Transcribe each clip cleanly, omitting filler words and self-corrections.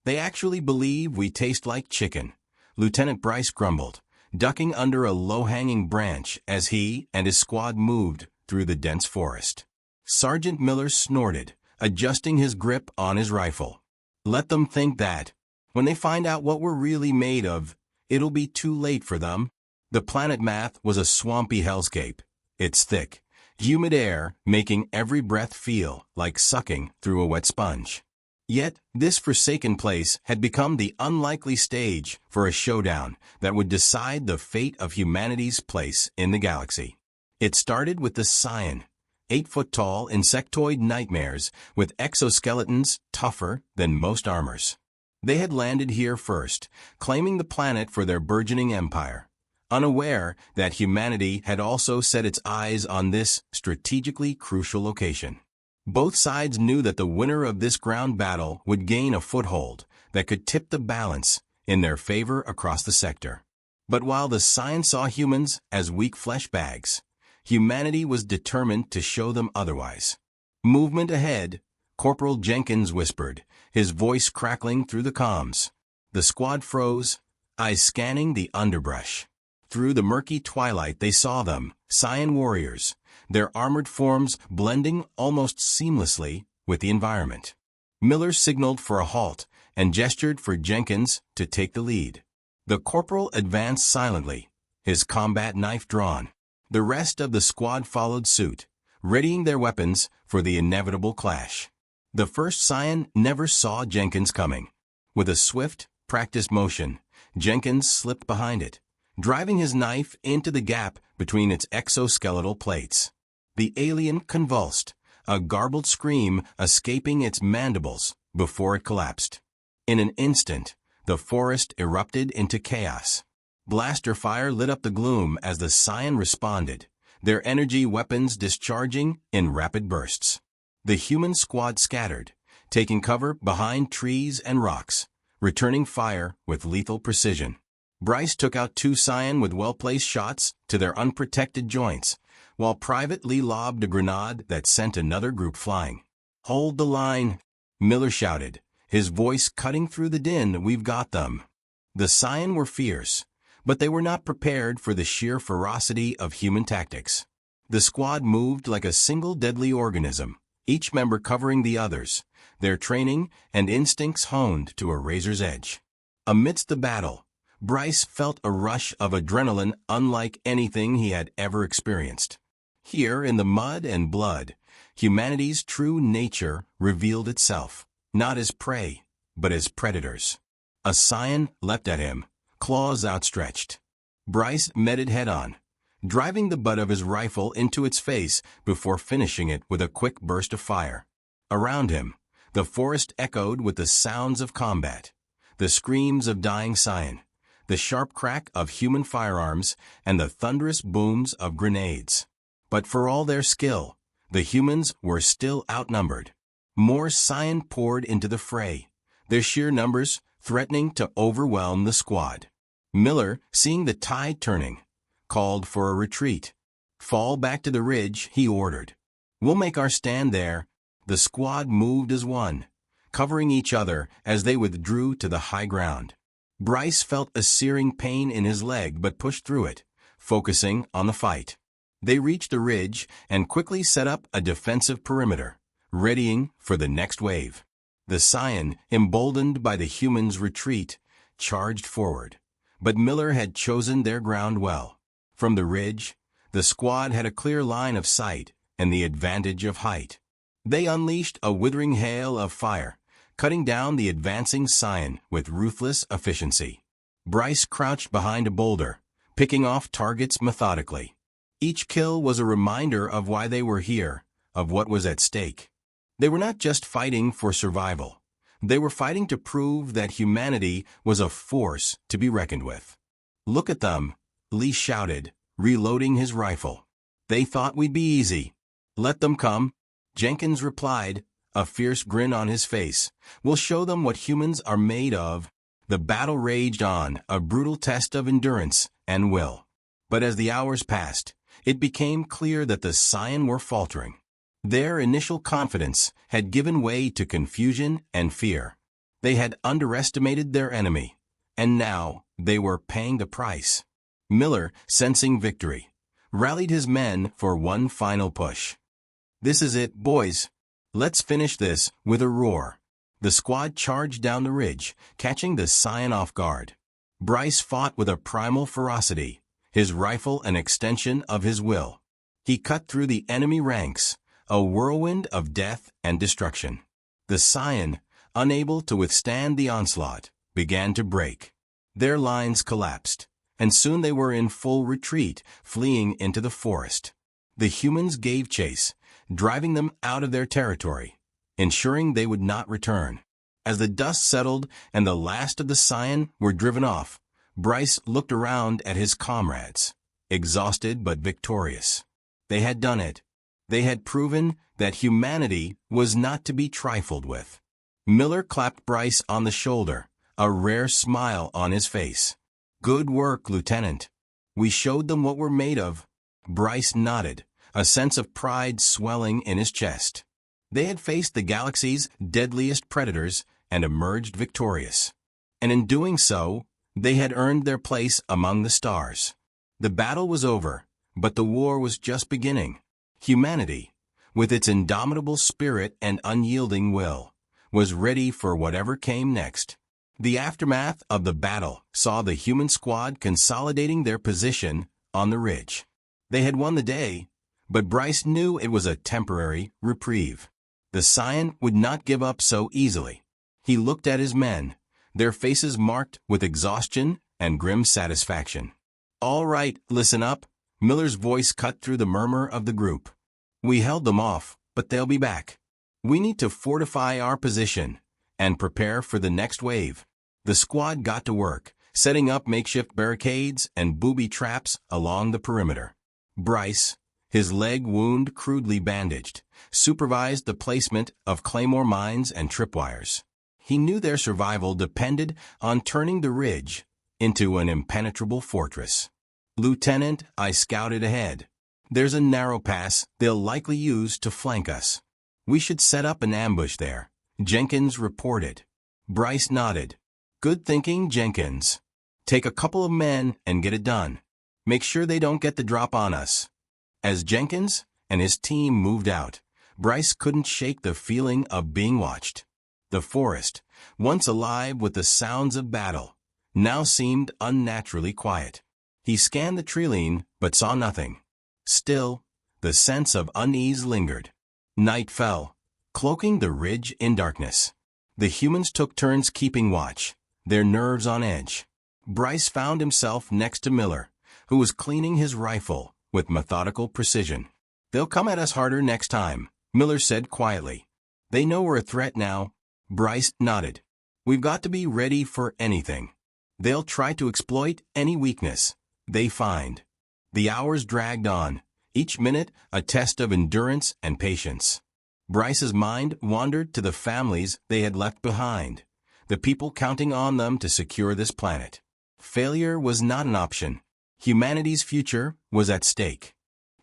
They actually believe we taste like chicken, Lieutenant Bryce grumbled, ducking under a low-hanging branch as he and his squad moved through the dense forest. Sergeant Miller snorted, adjusting his grip on his rifle. Let them think that. When they find out what we're really made of, it'll be too late for them. The planet Math was a swampy hellscape. Its thick, humid air making every breath feel like sucking through a wet sponge. Yet, this forsaken place had become the unlikely stage for a showdown that would decide the fate of humanity's place in the galaxy. It started with the Scion, 8-foot-tall insectoid nightmares with exoskeletons tougher than most armors. They had landed here first, claiming the planet for their burgeoning empire, unaware that humanity had also set its eyes on this strategically crucial location. Both sides knew that the winner of this ground battle would gain a foothold that could tip the balance in their favor across the sector. But while the Scion saw humans as weak flesh bags, humanity was determined to show them otherwise. Movement ahead, Corporal Jenkins whispered, his voice crackling through the comms. The squad froze, eyes scanning the underbrush. Through the murky twilight they saw them, Scion warriors, their armored forms blending almost seamlessly with the environment. Miller signaled for a halt and gestured for Jenkins to take the lead. The corporal advanced silently, his combat knife drawn. The rest of the squad followed suit, readying their weapons for the inevitable clash. The first Scion never saw Jenkins coming. With a swift, practiced motion, Jenkins slipped behind it, driving his knife into the gap between its exoskeletal plates. The alien convulsed, a garbled scream escaping its mandibles before it collapsed. In an instant, the forest erupted into chaos. Blaster fire lit up the gloom as the Scion responded, their energy weapons discharging in rapid bursts. The human squad scattered, taking cover behind trees and rocks, returning fire with lethal precision. Bryce took out 2 Scion with well-placed shots to their unprotected joints, while Private Lee lobbed a grenade that sent another group flying. "Hold the line," Miller shouted, his voice cutting through the din. "We've got them." The Scion were fierce, but they were not prepared for the sheer ferocity of human tactics. The squad moved like a single deadly organism, each member covering the others, their training and instincts honed to a razor's edge. Amidst the battle, Bryce felt a rush of adrenaline unlike anything he had ever experienced. Here in the mud and blood, humanity's true nature revealed itself, not as prey, but as predators. A Scion leapt at him, claws outstretched. Bryce met it head-on, driving the butt of his rifle into its face before finishing it with a quick burst of fire. Around him, the forest echoed with the sounds of combat, the screams of dying Scion, the sharp crack of human firearms, and the thunderous booms of grenades. But for all their skill, the humans were still outnumbered. More Scion poured into the fray, their sheer numbers threatening to overwhelm the squad. Miller, seeing the tide turning, called for a retreat. "Fall back to the ridge," he ordered. "We'll make our stand there." The squad moved as one, covering each other as they withdrew to the high ground. Bryce felt a searing pain in his leg but pushed through it, focusing on the fight. They reached the ridge and quickly set up a defensive perimeter, readying for the next wave. The Scion, emboldened by the humans' retreat, charged forward. But Miller had chosen their ground well. From the ridge, the squad had a clear line of sight and the advantage of height. They unleashed a withering hail of fire, cutting down the advancing Scion with ruthless efficiency. Bryce crouched behind a boulder, picking off targets methodically. Each kill was a reminder of why they were here, of what was at stake. They were not just fighting for survival. They were fighting to prove that humanity was a force to be reckoned with. "Look at them," Lee shouted, reloading his rifle. "They thought we'd be easy." "Let them come," Jenkins replied, a fierce grin on his face. "We'll show them what humans are made of." The battle raged on, a brutal test of endurance and will. But as the hours passed, it became clear that the Scion were faltering. Their initial confidence had given way to confusion and fear. They had underestimated their enemy, and now they were paying the price. Miller, sensing victory, rallied his men for one final push. "This is it, boys. Let's finish this," with a roar. The squad charged down the ridge, catching the Scion off guard. Bryce fought with a primal ferocity, his rifle an extension of his will. He cut through the enemy ranks, a whirlwind of death and destruction. The Scion, unable to withstand the onslaught, began to break. Their lines collapsed, and soon they were in full retreat, fleeing into the forest. The humans gave chase, driving them out of their territory, ensuring they would not return. As the dust settled and the last of the Scion were driven off, Bryce looked around at his comrades, exhausted but victorious. They had done it. They had proven that humanity was not to be trifled with. Miller clapped Bryce on the shoulder, a rare smile on his face. "Good work, Lieutenant. We showed them what we're made of." Bryce nodded, a sense of pride swelling in his chest. They had faced the galaxy's deadliest predators and emerged victorious. And in doing so, they had earned their place among the stars. The battle was over, but the war was just beginning. Humanity, with its indomitable spirit and unyielding will, was ready for whatever came next. The aftermath of the battle saw the human squad consolidating their position on the ridge. They had won the day, but Bryce knew it was a temporary reprieve. The Scion would not give up so easily. He looked at his men, their faces marked with exhaustion and grim satisfaction. "All right, listen up." Miller's voice cut through the murmur of the group. "We held them off, but they'll be back. We need to fortify our position and prepare for the next wave." The squad got to work, setting up makeshift barricades and booby traps along the perimeter. Bryce, his leg wound crudely bandaged, supervised the placement of claymore mines and tripwires. He knew their survival depended on turning the ridge into an impenetrable fortress. "Lieutenant," I scouted ahead. "There's a narrow pass they'll likely use to flank us. We should set up an ambush there," Jenkins reported. Bryce nodded. "Good thinking, Jenkins. Take a couple of men and get it done. Make sure they don't get the drop on us." As Jenkins and his team moved out, Bryce couldn't shake the feeling of being watched. The forest, once alive with the sounds of battle, now seemed unnaturally quiet. He scanned the tree-line but saw nothing. Still, the sense of unease lingered. Night fell, cloaking the ridge in darkness. The humans took turns keeping watch, their nerves on edge. Bryce found himself next to Miller, who was cleaning his rifle with methodical precision. "They'll come at us harder next time," Miller said quietly. "They know we're a threat now." Bryce nodded. "We've got to be ready for anything. They'll try to exploit any weakness they find." The hours dragged on, each minute a test of endurance and patience. Bryce's mind wandered to the families they had left behind, the people counting on them to secure this planet. Failure was not an option. Humanity's future was at stake.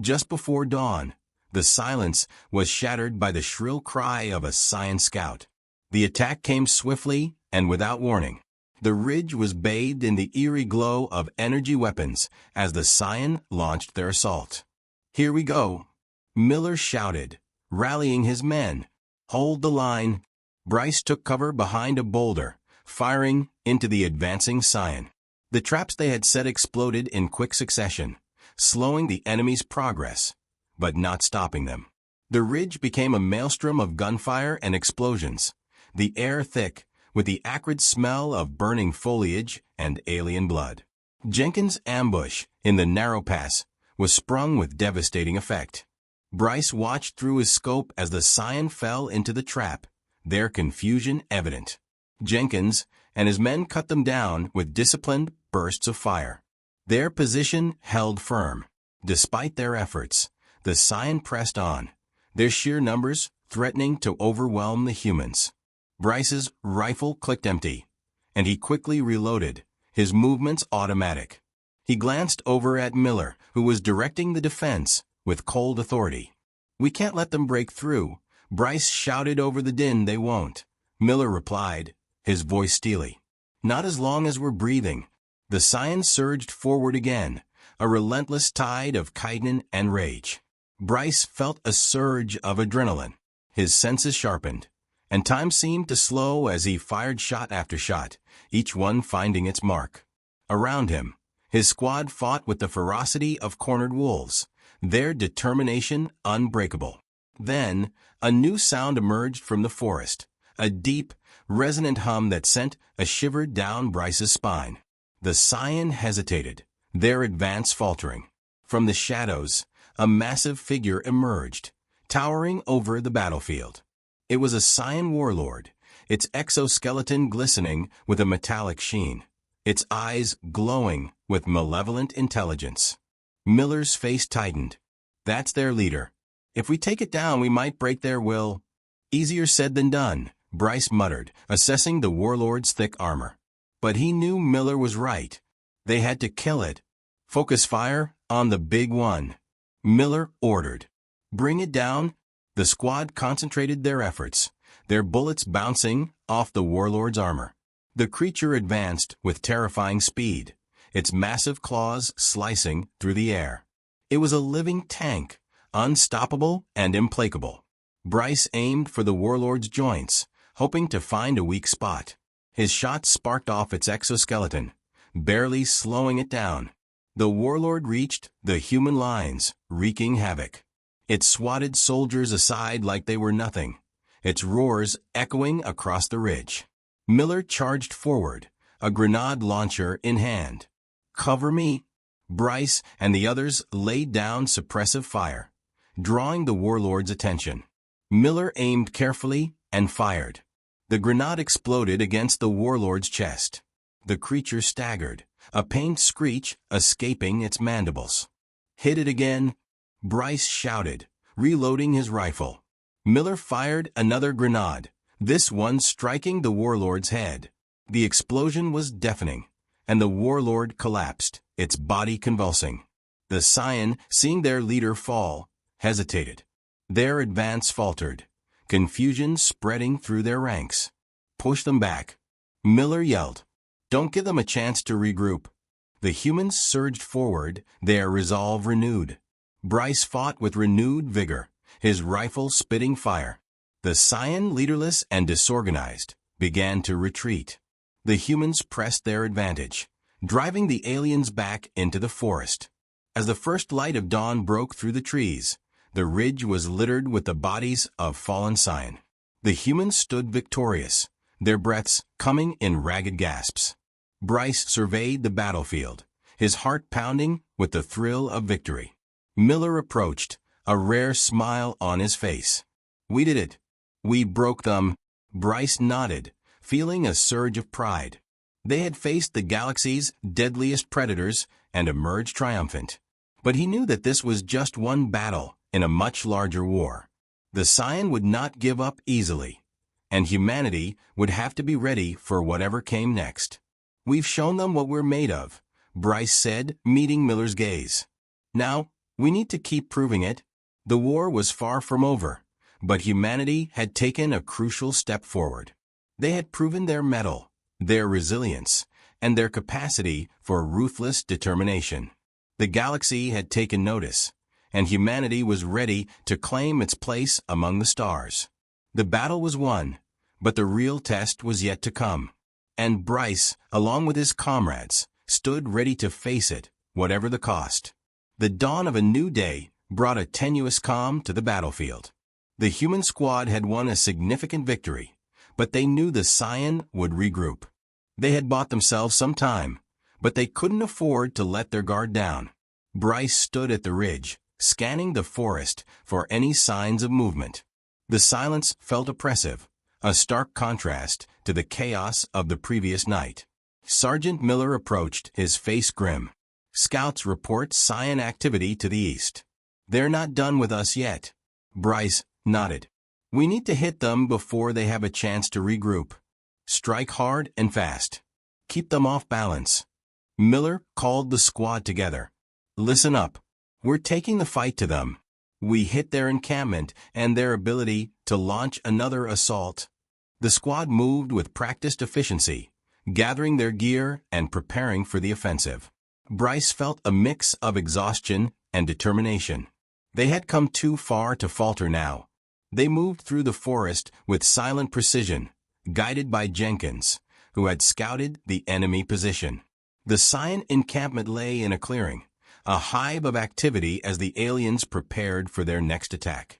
Just before dawn, the silence was shattered by the shrill cry of a Scion scout. The attack came swiftly and without warning. The ridge was bathed in the eerie glow of energy weapons as the Scion launched their assault. "Here we go," Miller shouted, rallying his men. "Hold the line." Bryce took cover behind a boulder, firing into the advancing Scion. The traps they had set exploded in quick succession, slowing the enemy's progress, but not stopping them. The ridge became a maelstrom of gunfire and explosions, the air thick with the acrid smell of burning foliage and alien blood. Jenkins' ambush in the narrow pass was sprung with devastating effect. Bryce watched through his scope as the Scion fell into the trap, their confusion evident. Jenkins and his men cut them down with disciplined bursts of fire. Their position held firm. Despite their efforts, the Scion pressed on, their sheer numbers threatening to overwhelm the humans. Bryce's rifle clicked empty, and he quickly reloaded, his movements automatic. He glanced over at Miller, who was directing the defense with cold authority. "We can't let them break through." Bryce shouted over the din. "They won't," Miller replied, his voice steely. "Not as long as we're breathing." The Scion surged forward again, a relentless tide of chitin and rage. Bryce felt a surge of adrenaline. His senses sharpened, and time seemed to slow as he fired shot after shot, each one finding its mark. Around him, his squad fought with the ferocity of cornered wolves, their determination unbreakable. Then, a new sound emerged from the forest, a deep, resonant hum that sent a shiver down Bryce's spine. The Scion hesitated, their advance faltering. From the shadows, a massive figure emerged, towering over the battlefield. It was a Scion warlord, its exoskeleton glistening with a metallic sheen, its eyes glowing with malevolent intelligence. Miller's face tightened. "That's their leader. If we take it down, we might break their will." "Easier said than done," Bryce muttered, assessing the warlord's thick armor. But he knew Miller was right. They had to kill it. "Focus fire on the big one," Miller ordered. "Bring it down." The squad concentrated their efforts, their bullets bouncing off the warlord's armor. The creature advanced with terrifying speed, its massive claws slicing through the air. It was a living tank, unstoppable and implacable. Bryce aimed for the warlord's joints, hoping to find a weak spot. His shot sparked off its exoskeleton, barely slowing it down. The warlord reached the human lines, wreaking havoc. It swatted soldiers aside like they were nothing, its roars echoing across the ridge. Miller charged forward, a grenade launcher in hand. "Cover me." Bryce and the others laid down suppressive fire, drawing the warlord's attention. Miller aimed carefully and fired. The grenade exploded against the warlord's chest. The creature staggered, a pained screech escaping its mandibles. "Hit it again," Bryce shouted, reloading his rifle. Miller fired another grenade, this one striking the warlord's head. The explosion was deafening, and the warlord collapsed, its body convulsing. The Scion, seeing their leader fall, hesitated. Their advance faltered, confusion spreading through their ranks. "Push them back," Miller yelled. "Don't give them a chance to regroup." The humans surged forward, their resolve renewed. Bryce fought with renewed vigor, his rifle spitting fire. The Scion, leaderless and disorganized, began to retreat. The humans pressed their advantage, driving the aliens back into the forest. As the first light of dawn broke through the trees, the ridge was littered with the bodies of fallen Scion. The humans stood victorious, their breaths coming in ragged gasps. Bryce surveyed the battlefield, his heart pounding with the thrill of victory. Miller approached, a rare smile on his face. "We did it. We broke them." Bryce nodded, feeling a surge of pride. They had faced the galaxy's deadliest predators and emerged triumphant. But he knew that this was just one battle in a much larger war. The Scion would not give up easily, and humanity would have to be ready for whatever came next. "We've shown them what we're made of," Bryce said, meeting Miller's gaze. "Now, we need to keep proving it." The war was far from over, but humanity had taken a crucial step forward. They had proven their mettle, their resilience, and their capacity for ruthless determination. The galaxy had taken notice, and humanity was ready to claim its place among the stars. The battle was won, but the real test was yet to come. And Bryce, along with his comrades, stood ready to face it, whatever the cost. The dawn of a new day brought a tenuous calm to the battlefield. The human squad had won a significant victory, but they knew the Scion would regroup. They had bought themselves some time, but they couldn't afford to let their guard down. Bryce stood at the ridge, scanning the forest for any signs of movement. The silence felt oppressive, a stark contrast to the chaos of the previous night. Sergeant Miller approached, his face grim. "Scouts report Scion activity to the east. They're not done with us yet." Bryce nodded. "We need to hit them before they have a chance to regroup. Strike hard and fast. Keep them off balance." Miller called the squad together. "Listen up. We're taking the fight to them. We hit their encampment and their ability to launch another assault. The squad moved with practiced efficiency, gathering their gear and preparing for the offensive. Bryce felt a mix of exhaustion and determination. They had come too far to falter now. They moved through the forest with silent precision, guided by Jenkins, who had scouted the enemy position. The Scion encampment lay in a clearing, a hive of activity as the aliens prepared for their next attack.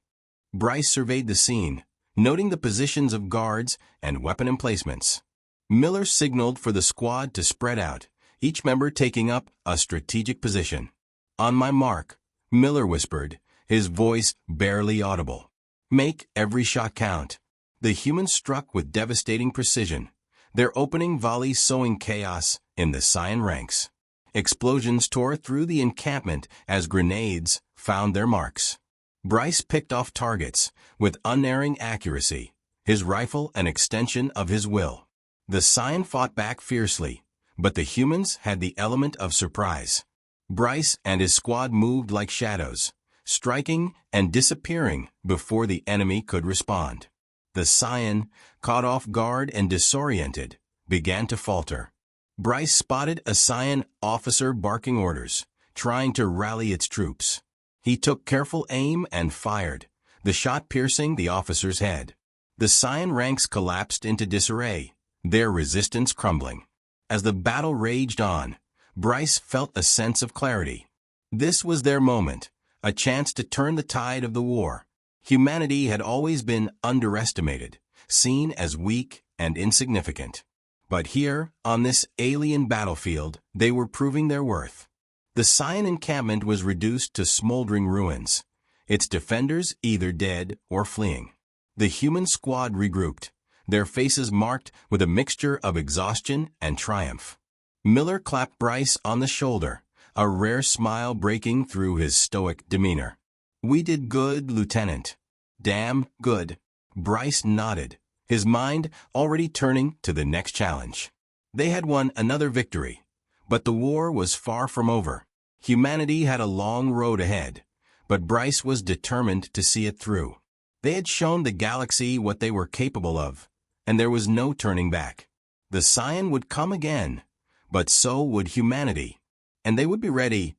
Bryce surveyed the scene, noting the positions of guards and weapon emplacements. Miller signaled for the squad to spread out, each member taking up a strategic position. "On my mark," Miller whispered, his voice barely audible. "Make every shot count." The humans struck with devastating precision, their opening volleys sowing chaos in the Scion ranks. Explosions tore through the encampment as grenades found their marks. Bryce picked off targets with unerring accuracy, his rifle an extension of his will. The Scion fought back fiercely, but the humans had the element of surprise. Bryce and his squad moved like shadows, striking and disappearing before the enemy could respond. The Scion, caught off guard and disoriented, began to falter. Bryce spotted a Scion officer barking orders, trying to rally its troops. He took careful aim and fired, the shot piercing the officer's head. The Scion ranks collapsed into disarray, their resistance crumbling. As the battle raged on, Bryce felt a sense of clarity. This was their moment, a chance to turn the tide of the war. Humanity had always been underestimated, seen as weak and insignificant. But here, on this alien battlefield, they were proving their worth. The Scion encampment was reduced to smoldering ruins, its defenders either dead or fleeing. The human squad regrouped, their faces marked with a mixture of exhaustion and triumph. Miller clapped Bryce on the shoulder, a rare smile breaking through his stoic demeanor. "We did good, Lieutenant." "Damn good." Bryce nodded, his mind already turning to the next challenge. They had won another victory, but the war was far from over. Humanity had a long road ahead, but Bryce was determined to see it through. They had shown the galaxy what they were capable of, and there was no turning back. The Scion would come again, but so would humanity, and they would be ready